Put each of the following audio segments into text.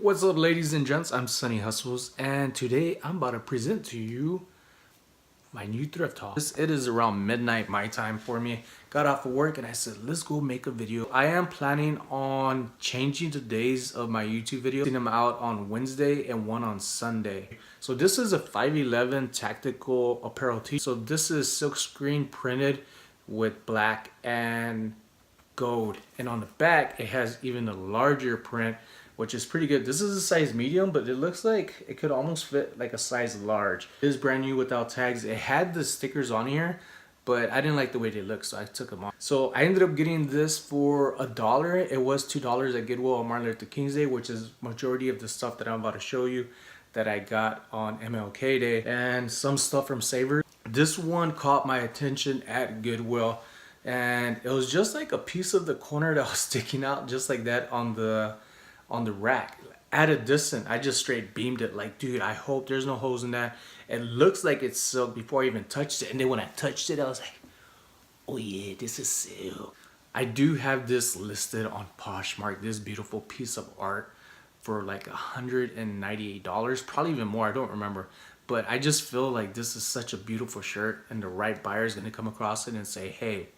What's up, ladies and gents? I'm Sonny Hustles, and today I'm about to present to you my new thrift haul. It is around midnight my time for me. Got off of work and I said, let's go make a video. I am planning on changing the days of my YouTube videos, putting them out on Wednesday and one on Sunday. So this is a 511 tactical apparel tee. So this is silkscreen printed with black and gold, and on the back it has even a larger print, which is pretty good. This is a size medium, but it looks like it could almost fit like a size large. It is brand new without tags. It had the stickers on here, but I didn't like the way they look, so I took them off. So I ended up getting this for $1. It was $2 at Goodwill on Martin Luther King's Day, which is majority of the stuff that I'm about to show you that I got on MLK Day, and some stuff from Savers. This one caught my attention at Goodwill, and it was just like a piece of the corner that was sticking out just like that on the rack. At a distance, I just straight beamed it like, dude, I hope there's no holes in that. It looks like it's silk before I even touched it, and then when I touched it I was like, oh yeah, this is silk. I do have this listed on Poshmark, this beautiful piece of art, for like $198, probably even more, I don't remember. But I just feel like this is such a beautiful shirt, and the right buyer is going to come across it and say, hey,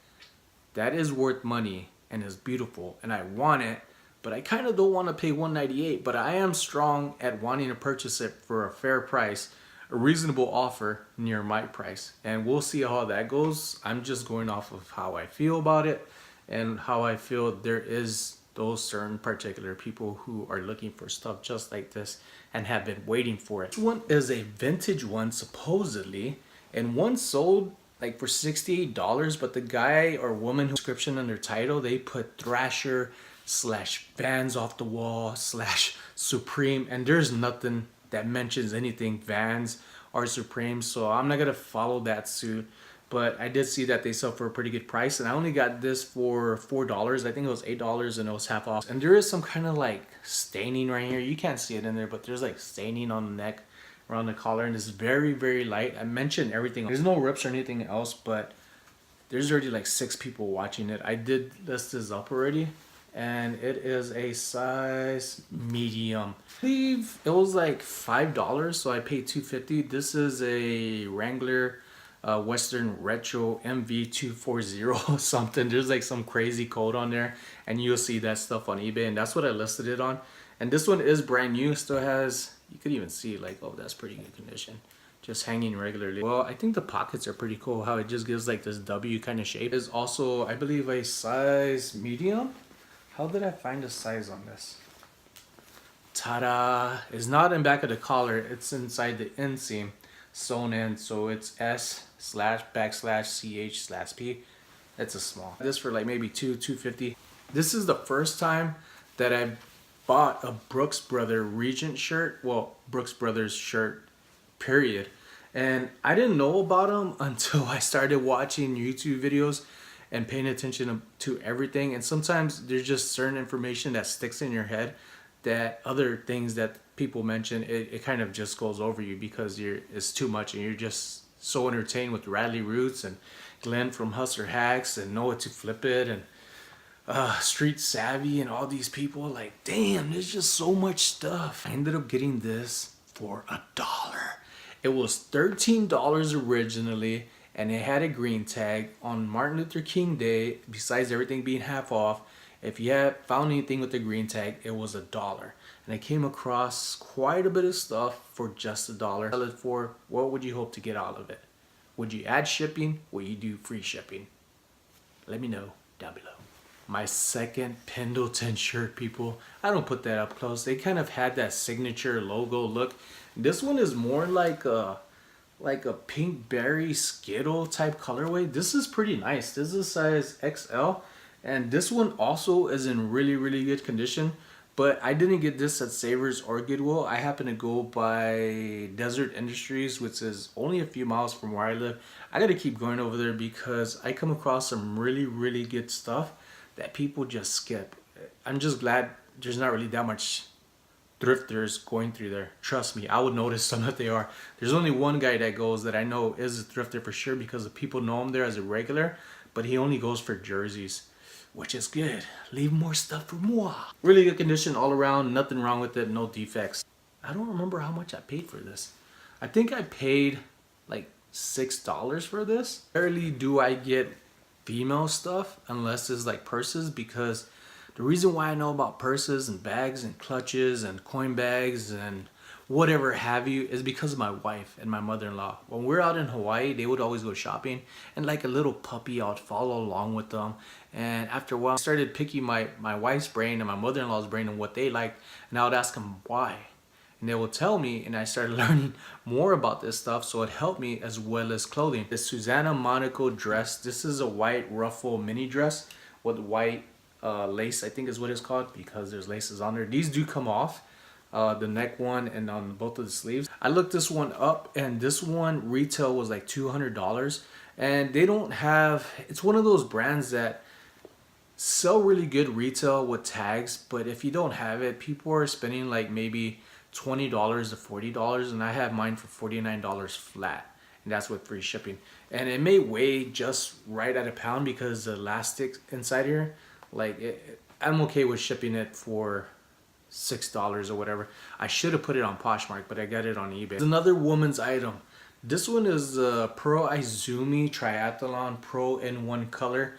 that is worth money and is beautiful and I want it, but I kind of don't want to pay $198, but I am strong at wanting to purchase it for a fair price, a reasonable offer near my price, and we'll see how that goes. I'm just going off of how I feel about it and how I feel there is those certain particular people who are looking for stuff just like this and have been waiting for it. This one is a vintage one supposedly, and one sold like for $68, but the guy or woman who description under title, they put Thrasher / Vans off the wall / Supreme, and there's nothing that mentions anything Vans or Supreme, so I'm not gonna follow that suit. But I did see that they sell for a pretty good price, and I only got this for $4. I think it was $8 and it was half off. And there is some kind of like staining right here. You can't see it in there, but there's like staining on the neck, around the collar, and it's very, very light. I mentioned everything. There's no rips or anything else, but there's already like 6 people watching it. I did list this up already, and it is a size medium. I believe it was like $5, so I paid $2.50. This is a Wrangler Western Retro MV240 something. There's like some crazy code on there, and you'll see that stuff on eBay, and that's what I listed it on. And this one is brand new, still has, you could even see like, oh, that's pretty good condition, just hanging regularly. Well, I think the pockets are pretty cool, how it just gives like this W kind of shape. Is also, I believe, a size medium. How did I find the size on this? Ta-da! It's not in back of the collar, it's inside the inseam, sewn in, so it's S//CH/P. It's a small. This for like maybe $2.50. This is the first time that I bought a Brooks Brothers Regent shirt. Well, Brooks Brothers shirt, period. And I didn't know about them until I started watching YouTube videos and paying attention to everything. And sometimes there's just certain information that sticks in your head that other things that people mention, it kind of just goes over you because it's too much, and you're just so entertained with Radley Roots and Glenn from Hustler Hacks and Noah to Flip It and Street Savvy and all these people. Like, damn, there's just so much stuff. I ended up getting this for $1. It was $13 originally, and it had a green tag. On Martin Luther King Day, besides everything being half off, if you had found anything with the green tag, it was $1. And I came across quite a bit of stuff for just $1. Sell it for, what would you hope to get out of it? Would you add shipping? Would you do free shipping? Let me know down below. My second Pendleton shirt, people. I don't put that up close. They kind of had that signature logo look. This one is more like a pink berry Skittle type colorway. This is pretty nice. This is size XL, and this one also is in really, really good condition. But I didn't get this at Savers or Goodwill. I happen to go by Desert Industries, which is only a few miles from where I live. I gotta keep going over there because I come across some really, really good stuff that people just skip. I'm just glad there's not really that much thrifters going through there. Trust me, I would notice some that they are. There's only one guy that goes that I know is a thrifter for sure, because the people know him there as a regular, but he only goes for jerseys. which is good. Leave more stuff for moi. Really good condition all around, nothing wrong with it, no defects. I don't remember how much I paid for this. I think I paid like $6 for this. Rarely do I get female stuff unless it's like purses, because the reason why I know about purses and bags and clutches and coin bags and whatever have you is because of my wife and my mother-in-law. When we're out in Hawaii, they would always go shopping, and like a little puppy, I would follow along with them. And after a while, I started picking my wife's brain and my mother-in-law's brain and what they liked, and I would ask them why. And they will tell me, and I started learning more about this stuff, so it helped me as well as clothing. This Susanna Monaco dress, this is a white ruffle mini dress with white lace, I think is what it's called, because there's laces on there. These do come off, the neck one and on both of the sleeves. I looked this one up, and this one retail was like $200, and they don't have, it's one of those brands that sell really good retail with tags, but if you don't have it, people are spending like maybe $20 to $40, and I have mine for $49 flat, and that's with free shipping. And it may weigh just right at a pound because the elastic inside here, like I'm okay with shipping it for $6 or whatever. I should have put it on Poshmark, but I got it on eBay. It's another woman's item. This one is a Pro Izumi Triathlon Pro in one color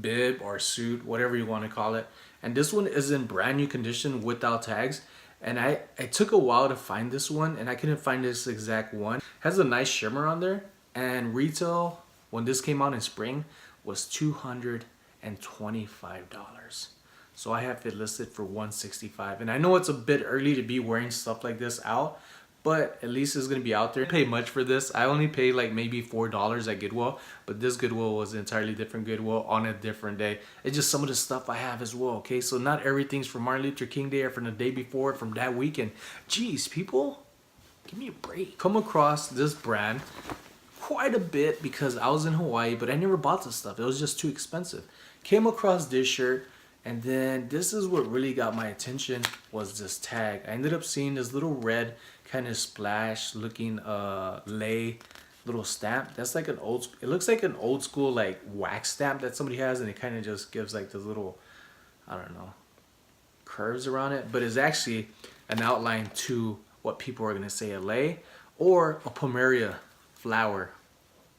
bib or suit, whatever you want to call it. And this one is in brand new condition without tags. And I took a while to find this one, and I couldn't find this exact one. It has a nice shimmer on there, and retail when this came out in spring was $225. So I have it listed for $165. And I know it's a bit early to be wearing stuff like this out, but at least it's gonna be out there. I didn't pay much for this. I only paid like maybe $4 at Goodwill, but this Goodwill was an entirely different Goodwill on a different day. It's just some of the stuff I have as well, okay? So not everything's from Martin Luther King Day or from the day before, from that weekend. Jeez, people, give me a break. Come across this brand quite a bit because I was in Hawaii, but I never bought this stuff. It was just too expensive. Came across this shirt, and then this is what really got my attention, was this tag. I ended up seeing this little red kind of splash looking lei little stamp. That's like an old, it looks like an old school like wax stamp that somebody has, and it kind of just gives like this little, I don't know, curves around it, but it's actually an outline to what people are gonna say a lei or a pomeria flower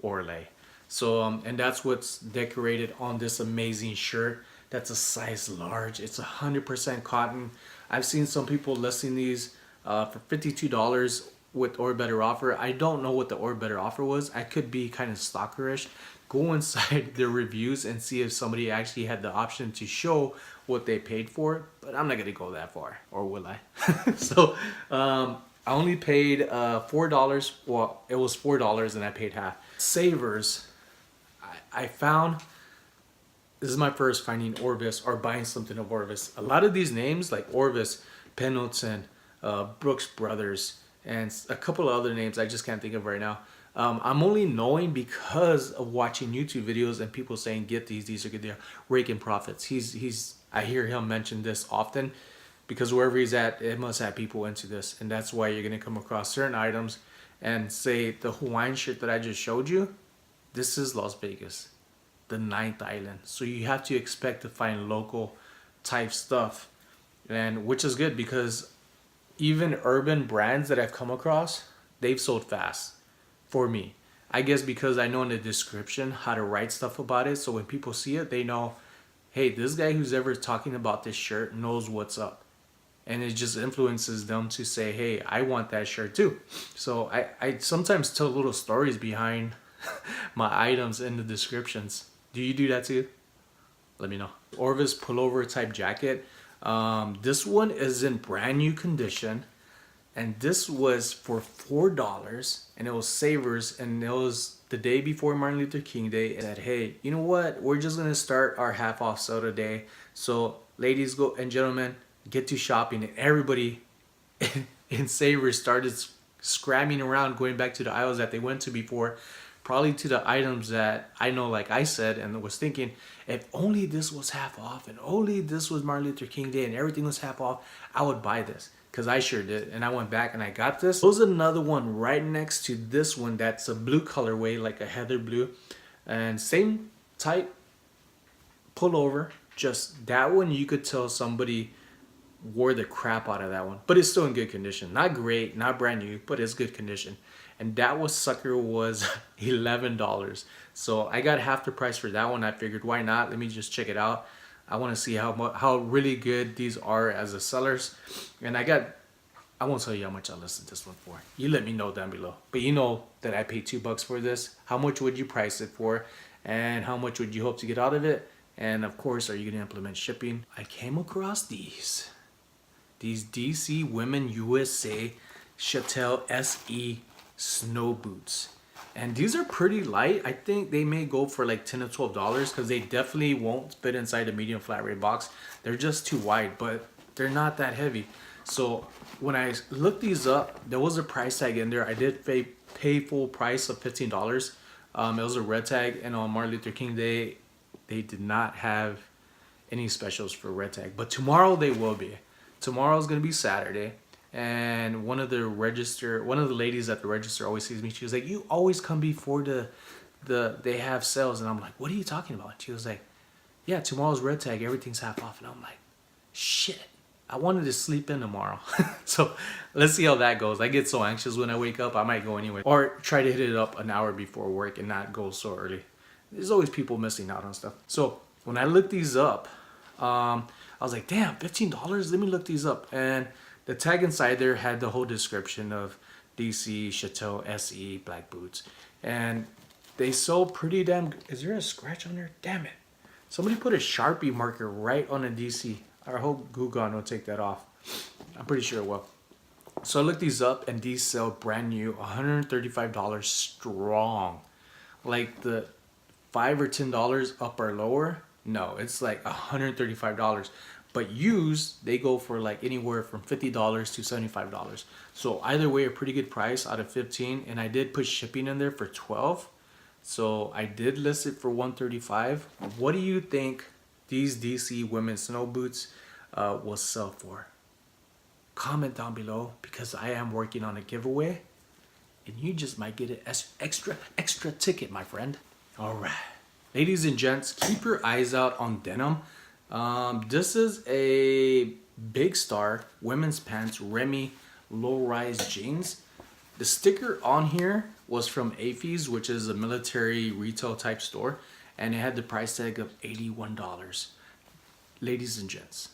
or lei. So and that's what's decorated on this amazing shirt. That's a size large. It's 100% cotton. I've seen some people listing these for $52 with or better offer. I don't know what the or better offer was. I could be kind of stalkerish. Go inside their reviews and see if somebody actually had the option to show what they paid for it, but I'm not gonna go that far, or will I? So I only paid $4. Well, it was $4 and I paid half. Savers, I found, this is my first finding Orvis or buying something of Orvis. A lot of these names like Orvis, Pendleton, Brooks Brothers, and a couple of other names I just can't think of right now. I'm only knowing because of watching YouTube videos and people saying get these are good, they're raking profits. I hear him mention this often because wherever he's at, it must have people into this, and that's why you're gonna come across certain items and say the Hawaiian shirt that I just showed you, this is Las Vegas, the 9th island. So you have to expect to find local type stuff, and which is good because even urban brands that I've come across, they've sold fast for me. I guess because I know in the description how to write stuff about it, so when people see it, they know, hey, this guy who's ever talking about this shirt knows what's up. And it just influences them to say, hey, I want that shirt too. So I sometimes tell little stories behind my items in the descriptions. Do you do that too? Let me know. Orvis pullover type jacket. This one is in brand new condition, and this was for $4, and it was Savers, and it was the day before Martin Luther King Day. And said, hey, you know what? We're just gonna start our half off sale today. So ladies go and gentlemen, get to shopping. And everybody in Savers started scramming around, going back to the aisles that they went to before. Probably to the items that I know, like I said, and was thinking, if only this was half off and only this was Martin Luther King Day and everything was half off, I would buy this, because I sure did. And I went back and I got this. There's another one right next to this one that's a blue colorway, like a heather blue, and same type pullover. Just that one, you could tell somebody wore the crap out of that one, but it's still in good condition. Not great, not brand new, but it's good condition. And that was sucker was $11. So I got half the price for that one. I figured, why not? Let me just check it out. I want to see how really good these are as the sellers. And I won't tell you how much I listed this one for. You let me know down below. But you know that I paid $2 for this. How much would you price it for? And how much would you hope to get out of it? And of course, are you going to implement shipping? I came across these DC Women USA Chattel SE snow boots. And these are pretty light. I think they may go for like $10 to $12 because they definitely won't fit inside a medium flat rate box. They're just too wide, but they're not that heavy. So when I looked these up, there was a price tag in there. I did pay full price of $15. It was a red tag, and on Martin Luther King Day, they did not have any specials for red tag. But tomorrow they will be. Tomorrow's gonna be Saturday, and one of the ladies at the register always sees me. She was like, "You always come before they have sales," and I'm like, "What are you talking about?" And she was like, "Yeah, tomorrow's red tag. Everything's half off." And I'm like, "Shit, I wanted to sleep in tomorrow." So let's see how that goes. I get so anxious when I wake up. I might go anyway, or try to hit it up an hour before work and not go so early. There's always people missing out on stuff. So when I looked these up, I was like, damn, $15? Let me look these up. And the tag inside there had the whole description of DC Chattel SE black boots. And they sold pretty damn... Is there a scratch on there? Damn it. Somebody put a Sharpie marker right on a DC. I hope Google will take that off. I'm pretty sure it will. So I looked these up, and these sell brand new, $135 strong. Like the $5 or $10 up or lower, no, it's like $135. But used, they go for like anywhere from $50 to $75. So either way, a pretty good price out of 15. And I did put shipping in there for 12. So I did list it for 135. What do you think these DC women's snow boots will sell for? Comment down below, because I am working on a giveaway, and you just might get an extra ticket, my friend. All right, ladies and gents, keep your eyes out on denim. This is a Big Star women's pants Remy low-rise jeans. The sticker on here was from AFES, which is a military retail type store, and it had the price tag of $81. Ladies and gents,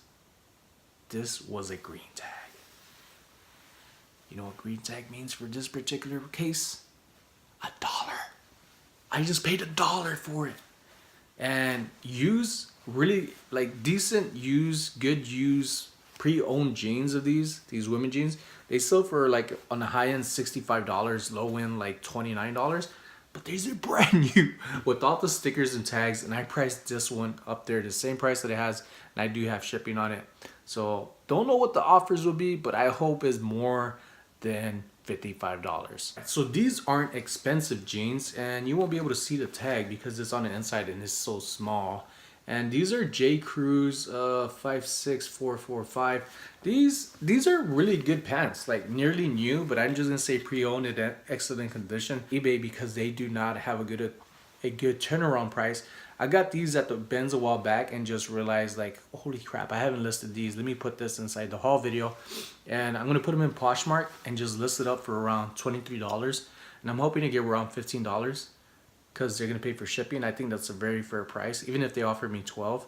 this was a green tag. You know what green tag means for this particular case? $1. I just paid $1 for it. And use really like decent used, good used, pre-owned jeans of these women jeans. They sell for like on the high end $65, low end like $29. But these are brand new with all the stickers and tags, and I priced this one up there the same price that it has, and I do have shipping on it. So don't know what the offers will be, but I hope it's more than $55. So these aren't expensive jeans, and you won't be able to see the tag because it's on the inside and it's so small. And these are J. Crew's 56445. These are really good pants, like nearly new, but I'm just gonna say pre-owned and excellent condition. eBay, because they do not have a good turnaround price. I got these at the Benz a while back and just realized, like, holy crap, I haven't listed these. Let me put this inside the haul video, and I'm gonna put them in Poshmark and just list it up for around $23. And I'm hoping to get around $15 because they're gonna pay for shipping. I think that's a very fair price, even if they offered me 12.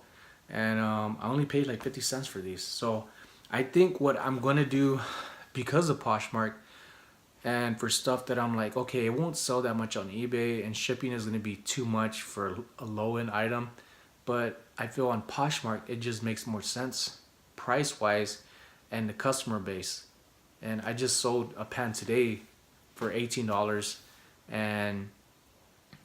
And I only paid like 50 cents for these. So I think what I'm gonna do, because of Poshmark, and for stuff that I'm like, okay, it won't sell that much on eBay, and shipping is going to be too much for a low-end item, but I feel on Poshmark it just makes more sense price-wise and the customer base. And I just sold a pant today for $18, and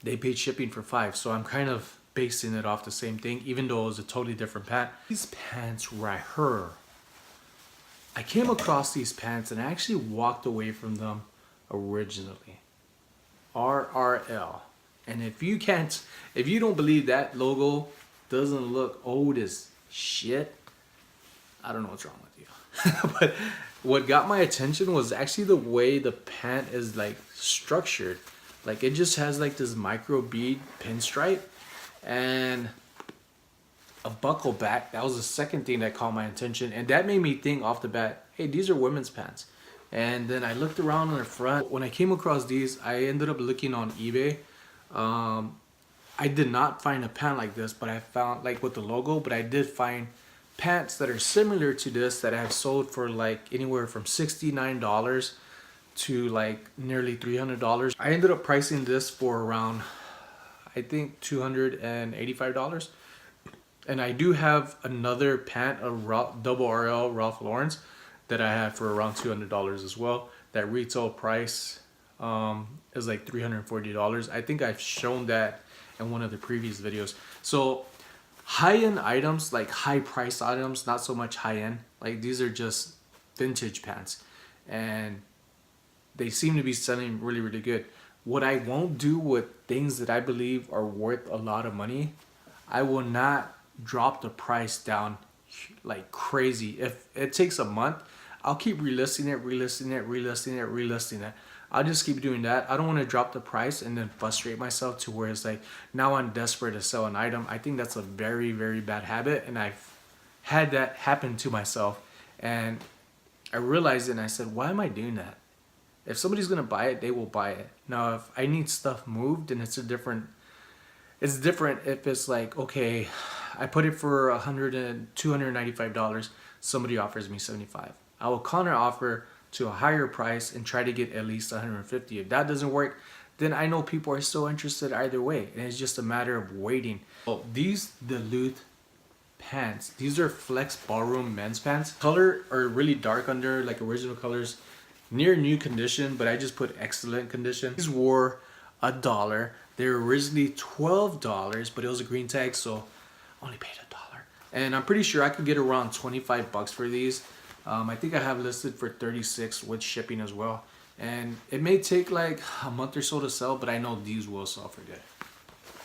they paid shipping for $5, so I'm kind of basing it off the same thing, even though it was a totally different pant. These pants right here, I came across these pants and I actually walked away from them originally. RRL. And if you don't believe that logo doesn't look old as shit, I don't know what's wrong with you. But what got my attention was actually the way the pant is like structured. Like it just has like this micro bead pinstripe, and a buckle back. That was the second thing that caught my attention, and that made me think off the bat, hey, these are women's pants. And then I looked around on the front. When I came across these, I ended up looking on eBay. I did not find a pant like this, but I found like with the logo, but I did find pants that are similar to this that I have sold for like anywhere from $69 to like nearly $300. I ended up pricing this for around, I think, $285. And I do have another pant, a double RL Ralph Lauren's, that I had for around $200 as well. That retail price is like $340. I think I've shown that in one of the previous videos. So high-end items, like high-priced items, not so much high-end. Like these are just vintage pants, and they seem to be selling really, really good. What I won't do with things that I believe are worth a lot of money, I will not drop the price down like crazy. If it takes a month, I'll keep relisting it. I'll just keep doing that. I don't want to drop the price and then frustrate myself to where it's like now I'm desperate to sell an item. I think that's a very, very bad habit, and I've had that happen to myself, and I realized it and I said, why am I doing that? If somebody's gonna buy it, they will buy it. Now if I need stuff moved, then it's different if it's like, okay, I put it for $295, somebody offers me $75. I will counter offer to a higher price and try to get at least $150. If that doesn't work, then I know people are still interested either way, and it's just a matter of waiting. Oh, these Duluth pants, these are flex ballroom men's pants. Color are really dark under, like original colors, near new condition, but I just put excellent condition. These were $1. They were originally $12, but it was a green tag, so I only paid $1. And I'm pretty sure I could get around 25 bucks for these. I think I have listed for 36 with shipping as well. And it may take like a month or so to sell, but I know these will sell for good.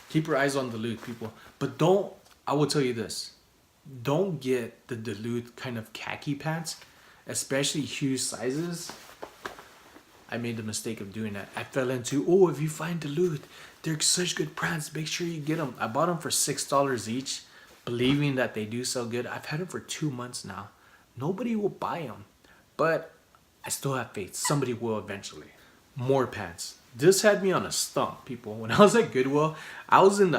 Keep your eyes on Duluth, people. But don't, I will tell you this, don't get the Duluth kind of khaki pants, especially huge sizes. I made the mistake of doing that. I fell into, oh, if you find Duluth, they're such good pants, make sure you get them. I bought them for $6 each, believing that they do sell good. I've had them for 2 months now. Nobody will buy them, but I still have faith. Somebody will eventually. More pants. This had me on a stump, people. When I was at Goodwill, I was in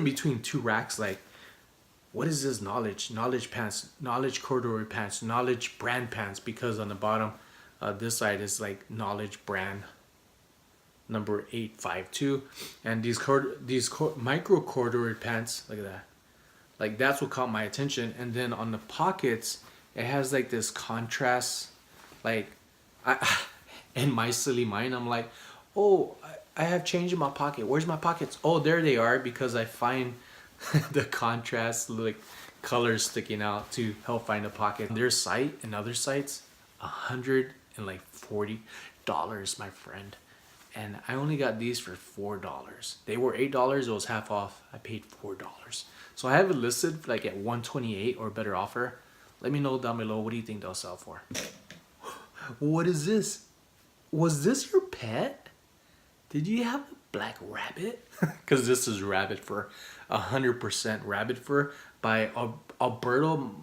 between two racks. Like, what is this knowledge pants, knowledge corduroy pants, knowledge brand pants? Because on the bottom, this side is like knowledge brand number 852, and these micro corduroy pants. Look at that. Like that's what caught my attention. And then on the pockets, it has like this contrast. Like in my silly mind, I'm like, oh, I have change in my pocket. Where's my pockets? Oh, there they are, because I find the contrast, like colors sticking out to help find a pocket. Their site and other sites, $140, my friend. And I only got these for $4. They were $8. It was half off. I paid $4. So I have it listed like at $128 or better offer. Let me know down below, what do you think they'll sell for? What is this? Was this your pet? Did you have a black rabbit? Because this is rabbit fur, 100% rabbit fur by Alberto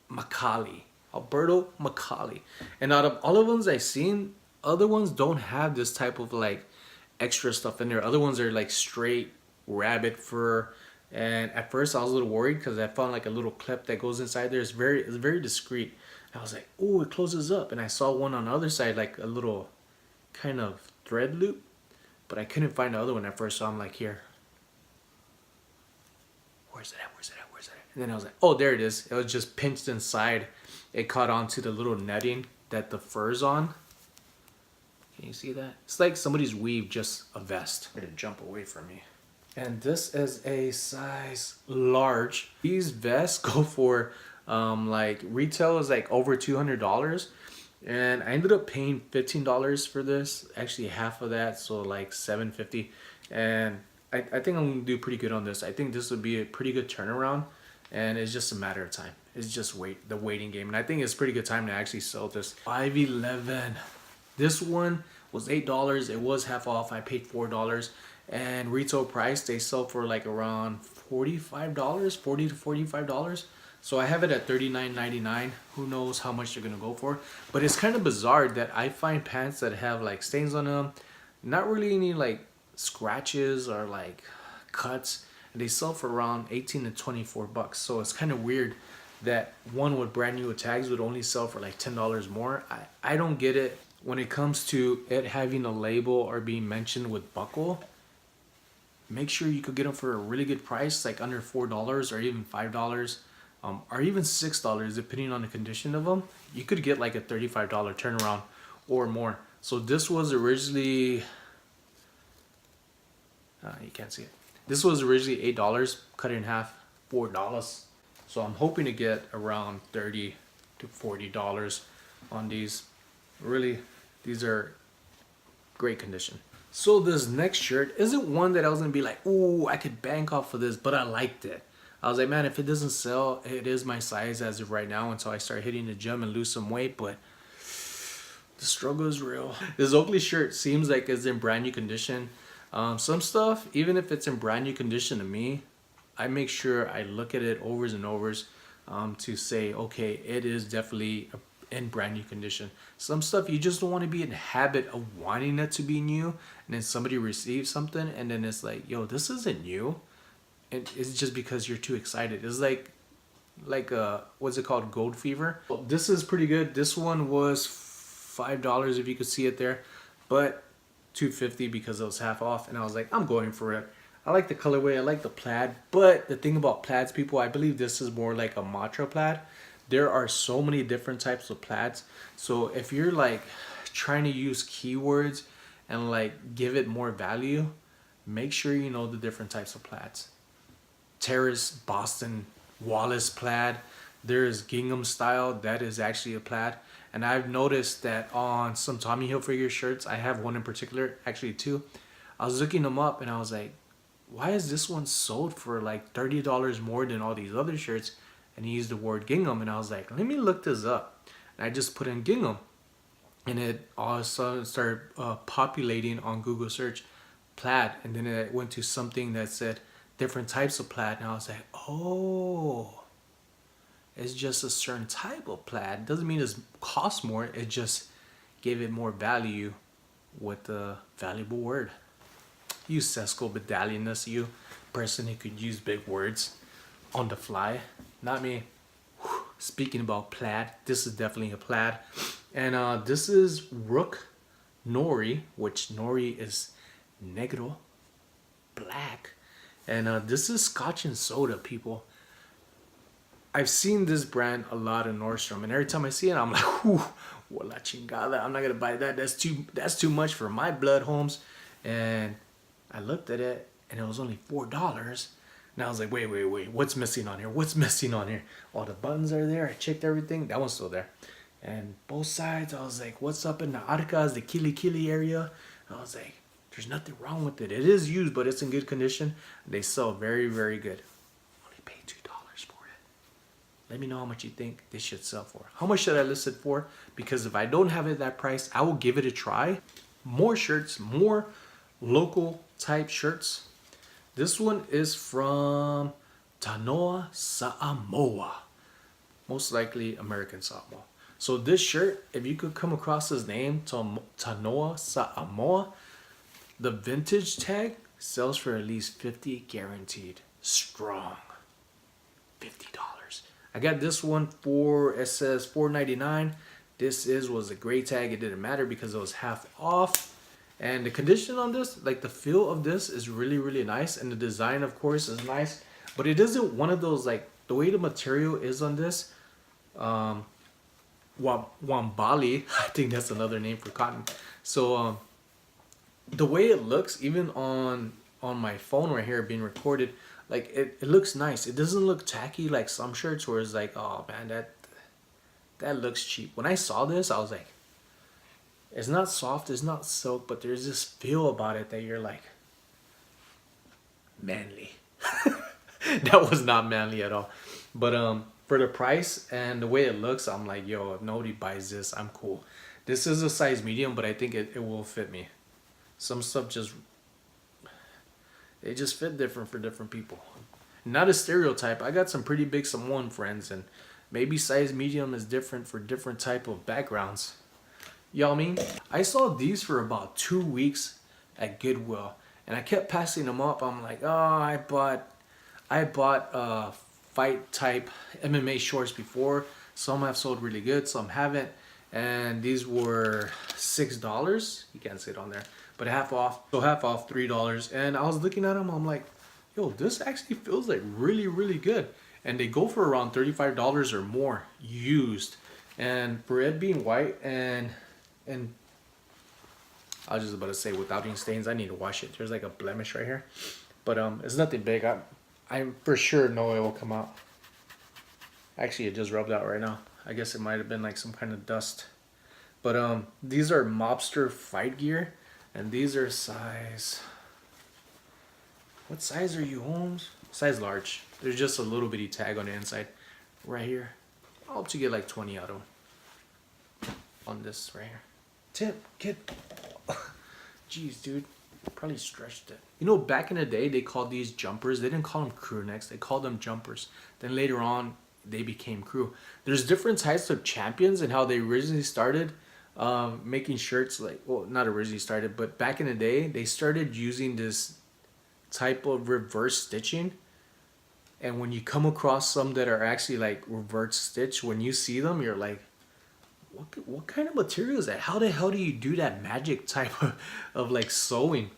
Macaulay. Alberto Macaulay. And out of all of the ones I've seen, other ones don't have this type of like extra stuff in there. Other ones are like straight rabbit fur. And at first I was a little worried because I found like a little clip that goes inside there. It's very discreet. I was like, oh, it closes up. And I saw one on the other side, like a little kind of thread loop, but I couldn't find the other one at first. So I'm like, here, where's it at? And then I was like, oh, there it is. It was just pinched inside. It caught onto the little netting that the fur's on. Can you see that? It's like somebody's weaved just a vest. It jump away from me. And this is a size large. These vests go for like retail is like over $200, and I ended up paying $15 for this. Actually half of that, so like $7.50. And I think I'm gonna do pretty good on this. I think this would be a pretty good turnaround, and it's just a matter of time. It's just the waiting game, and I think it's a pretty good time to actually sell this. 511. This one was $8. It was half off. I paid $4. And retail price, they sell for like around $45, $40 to $45. So I have it at $39.99. Who knows how much they're gonna go for? But it's kind of bizarre that I find pants that have like stains on them, not really any like scratches or like cuts, and they sell for around 18 to 24 bucks. So it's kind of weird that one with brand new with tags would only sell for like $10 more. I don't get it when it comes to it having a label or being mentioned with buckle. Make sure you could get them for a really good price, like under $4 or even $5, or even $6, depending on the condition of them. You could get like a $35 turnaround or more. So this was originally, you can't see it. This was originally $8, cut in half, $4. So I'm hoping to get around $30 to $40 on these. Really, these are great condition. So this next shirt isn't one that I was gonna be like, ooh, I could bank off of this, but I liked it. I was like, man, if it doesn't sell, it is my size as of right now until I start hitting the gym and lose some weight, but the struggle is real. This Oakley shirt seems like it's in brand new condition. Some stuff, even if it's in brand new condition to me, I make sure I look at it overs and overs to say, okay, it is definitely in brand new condition. Some stuff you just don't want to be in the habit of wanting it to be new, and then somebody receives something and then it's like, yo, this isn't new. And it's just because you're too excited. It's like what's it called, gold fever. Well, this is pretty good. This one was $5 if you could see it there, but $2.50 because it was half off, and I was like, I'm going for it. I like the colorway, I like the plaid, but the thing about plaids, people, I believe this is more like a Matra plaid. There are so many different types of plaids. So if you're like trying to use keywords and like give it more value, make sure you know the different types of plaids. Terrace, Boston, Wallace plaid. There's gingham style, that is actually a plaid. And I've noticed that on some Tommy Hilfiger shirts, I have one in particular, actually two. I was looking them up and I was like, why is this one sold for like $30 more than all these other shirts? And he used the word gingham, and I was like, let me look this up. And I just put in gingham, and it all of a sudden started populating on Google search plaid, and then it went to something that said different types of plaid, and I was like, oh, it's just a certain type of plaid. Doesn't mean it costs more, it just gave it more value with the valuable word. You Sesco Bedallion-ness, you person who could use big words on the fly. Not me. Whew. Speaking about plaid, this is definitely a plaid. And this is Rook Nori, which Nori is negro, black. And this is Scotch and Soda, people. I've seen this brand a lot in Nordstrom, and every time I see it, I'm like, whew, la chingada, I'm not gonna buy that. That's too much for my blood, Holmes. And I looked at it, and it was only $4. And I was like, wait, what's missing on here? What's missing on here? All the buttons are there. I checked everything. That one's still there. And both sides, I was like, what's up in the arcas, the kili area? And I was like, there's nothing wrong with it. It is used, but it's in good condition. They sell very, very good. Only paid $2 for it. Let me know how much you think this should sell for. How much should I list it for? Because if I don't have it at that price, I will give it a try. More shirts, more local type shirts. This one is from Tanoa, Samoa. Most likely American Samoa. So this shirt, if you could come across his name, Tanoa, Samoa, the vintage tag sells for at least $50 guaranteed. Strong. $50. I got this one for, it says $4.99. This was a great tag. It didn't matter because it was half off. And the condition on this, like the feel of this is really, really nice. And the design, of course, is nice. But it isn't one of those, like, the way the material is on this, Wambali, I think that's another name for cotton. So, the way it looks, even on my phone right here being recorded, like, it looks nice. It doesn't look tacky like some shirts where it's like, oh, man, that looks cheap. When I saw this, I was like, it's not soft, it's not silk, but there's this feel about it that you're like, manly. That was not manly at all. But for the price and the way it looks, I'm like, yo, if nobody buys this, I'm cool. This is a size medium, but I think it will fit me. Some stuff they just fit different for different people. not a stereotype. I got some pretty big Samoan friends, and maybe size medium is different for different type of backgrounds. You know what I mean? I saw these for about 2 weeks at Goodwill, and I kept passing them up. I'm like, oh, I bought fight type MMA shorts before. Some have sold really good, some haven't. And these were $6. You can't see it on there, but half off. So half off, $3. And I was looking at them, I'm like, yo, this actually feels like really good. And they go for around $35 or more used. And for it being white and I was just about to say without any stains, I need to wash it. There's like a blemish right here, but it's nothing big. I for sure know it will come out. Actually, it just rubbed out right now. I guess it might have been like some kind of dust. But these are mobster fight gear, and these are size. What size are you, Holmes? Size large. There's just a little bitty tag on the inside, right here. I hope to get like 20 out of them. On this right here. Tip, kid. Jeez, dude. Probably stretched it. You know, back in the day, they called these jumpers. They didn't call them crew necks. They called them jumpers. Then later on, they became crew. There's different types of champions and how they originally started making shirts. Like, well, not originally started, but back in the day, they started using this type of reverse stitching. And when you come across some that are actually like reverse stitch, when you see them, you're like, what kind of material is that? How the hell do you do that magic type of like sewing?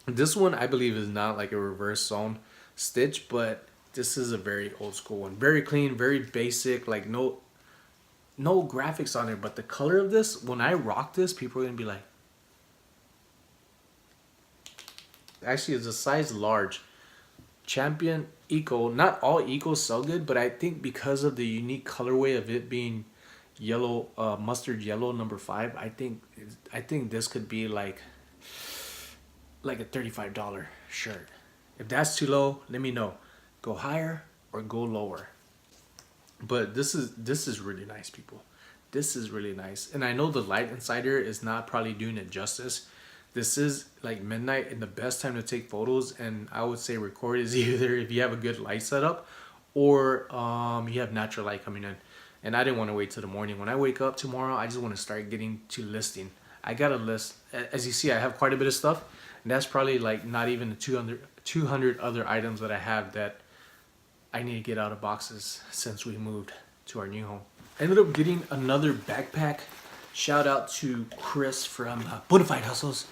This one I believe is not like a reverse sewn stitch, but this is a very old school one. Very clean, very basic, like no graphics on it. But the color of this, when I rock this, people are gonna be like, actually it's a size large. Champion Eco. Not all Ecos sell good, but I think because of the unique colorway of it being yellow, mustard yellow number 5, I think this could be like a $35 shirt. If that's too low, let me know. Go higher or go lower. But this is really nice, people. This is really nice. And I know the light inside here is not probably doing it justice. This is like midnight and the best time to take photos, and I would say record is either if you have a good light setup or you have natural light coming in. And I didn't want to wait till the morning. When I wake up tomorrow, I just want to start getting to listing. I got a list. As you see, I have quite a bit of stuff, and that's probably like not even the 200 other items that I have that I need to get out of boxes since we moved to our new home. I ended up getting another backpack. Shout out to Chris from Bonafide Hustles.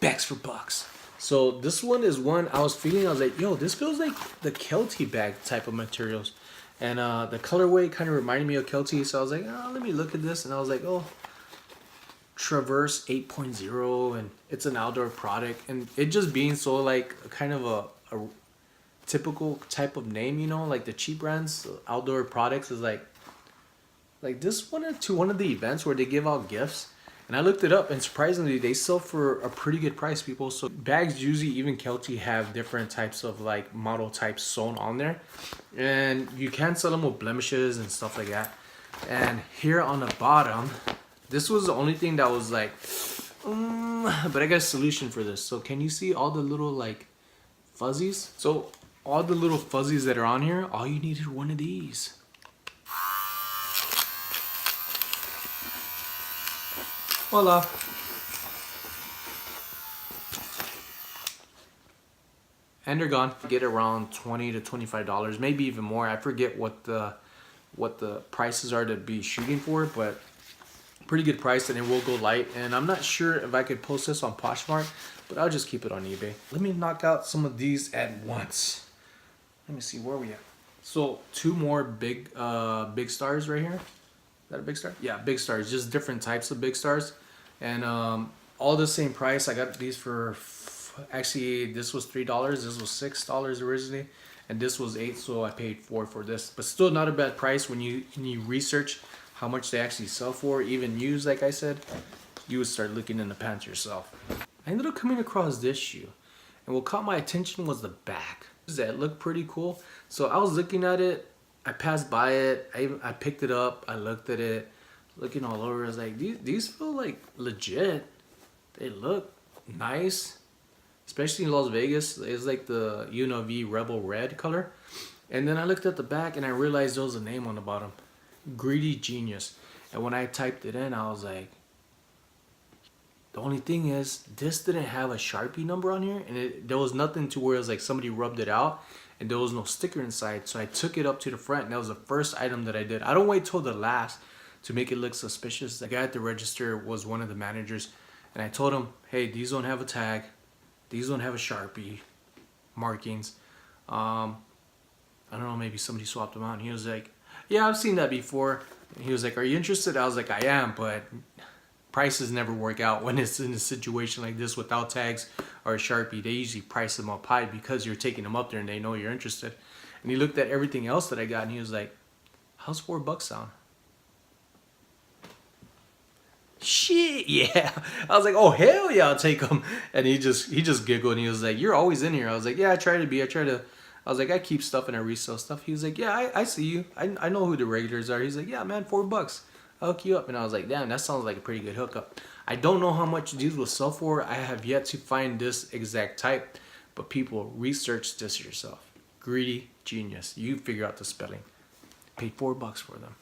Bags for bucks. So this one is one I was feeling. I was like, yo, this feels like the Kelty bag type of materials. And the colorway kind of reminded me of Kelty. So I was like, oh, let me look at this. And I was like, oh, Traverse 8.0. And it's an outdoor product. And it just being so like kind of a typical type of name, you know, like the cheap brands, outdoor products is like this went to one of the events where they give out gifts. And I looked it up, and surprisingly, they sell for a pretty good price, people. So bags usually, even Kelty, have different types of like model types sewn on there. And you can sell them with blemishes and stuff like that. And here on the bottom, this was the only thing that was like, but I got a solution for this. So can you see all the little like fuzzies? So all the little fuzzies that are on here, all you need is one of these. Voila. And they're gone. Get around $20 to $25, maybe even more. I forget what the prices are to be shooting for, but pretty good price, and it will go light. And I'm not sure if I could post this on Poshmark, but I'll just keep it on eBay. Let me knock out some of these at once. Let me see where we at. So 2 more big stars right here. Is that a big star? Yeah, big stars. Just different types of big stars. And all the same price. I got these for, actually this was $3, this was $6 originally, and this was $8, so I paid $4 for this. But still not a bad price when you research how much they actually sell for, even used. Like I said, you would start looking in the pants yourself. I ended up coming across this shoe, and what caught my attention was the back. That looked pretty cool. So I was looking at it, I passed by it, I picked it up, I looked at it, looking all over. I was like, these feel like legit. They look nice. especially in Las Vegas. It's like the UNLV Rebel Red color. And then I looked at the back and I realized there was a name on the bottom, Greedy Genius. And when I typed it in, I was like, the only thing is, this didn't have a Sharpie number on here, and there was nothing to where it was like somebody rubbed it out, and there was no sticker inside. So I took it up to the front, and that was the first item that I did. I don't wait till the last to make it look suspicious. The guy at the register was one of the managers, and I told him, hey, these don't have a tag, these don't have a Sharpie markings. I don't know, maybe somebody swapped them out. And he was like, yeah, I've seen that before. And he was like, are you interested? I was like, I am, but prices never work out when it's in a situation like this without tags or a Sharpie. They usually price them up high because you're taking them up there and they know you're interested. And he looked at everything else that I got and he was like, how's $4 sound? Shit, yeah. I was like, oh hell yeah, I'll take them. And he just giggled and he was like, you're always in here. I was like, yeah, I was like, I keep stuff and I resell stuff. He was like, yeah, I see you. I know who the regulars are. He's like, yeah, man, $4. I'll hook you up. And I was like, damn, that sounds like a pretty good hookup. I don't know how much these will sell for. I have yet to find this exact type, but people, research this yourself. Greedy Genius. You figure out the spelling. Paid $4 for them.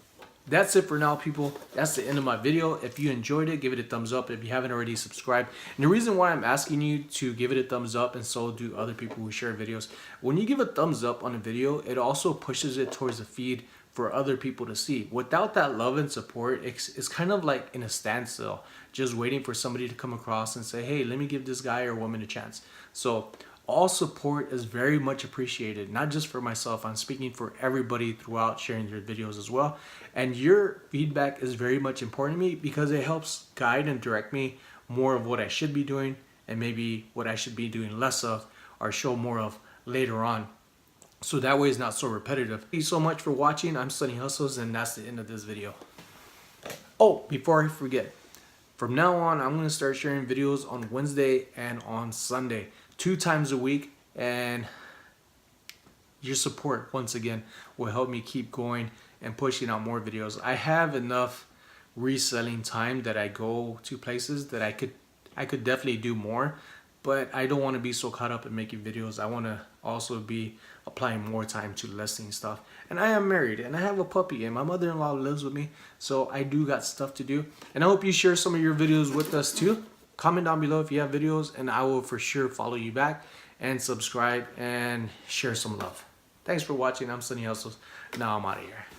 That's it for now, people. That's the end of my video. If you enjoyed it, give it a thumbs up. If you haven't already, subscribed. And the reason why I'm asking you to give it a thumbs up, and so do other people who share videos, when you give a thumbs up on a video, it also pushes it towards the feed for other people to see. Without that love and support, it's kind of like in a standstill, just waiting for somebody to come across and say, hey, let me give this guy or woman a chance. So all support is very much appreciated, not just for myself. I'm speaking for everybody throughout sharing their videos as well. And your feedback is very much important to me because it helps guide and direct me more of what I should be doing and maybe what I should be doing less of or show more of later on. So that way it's not so repetitive. Thank you so much for watching. I'm Sonny Hustles, and that's the end of this video. Oh, before I forget, from now on, I'm going to start sharing videos on Wednesday and on Sunday, 2 times a week. And your support, once again, will help me keep going and pushing out more videos. I have enough reselling time that I go to places that I could definitely do more. But I don't want to be so caught up in making videos. I want to also be applying more time to listing stuff. And I am married and I have a puppy and my mother-in-law lives with me. So I do got stuff to do. And I hope you share some of your videos with us too. Comment down below if you have videos and I will for sure follow you back and subscribe and share some love. Thanks for watching. I'm Sonny Hustles. Now I'm out of here.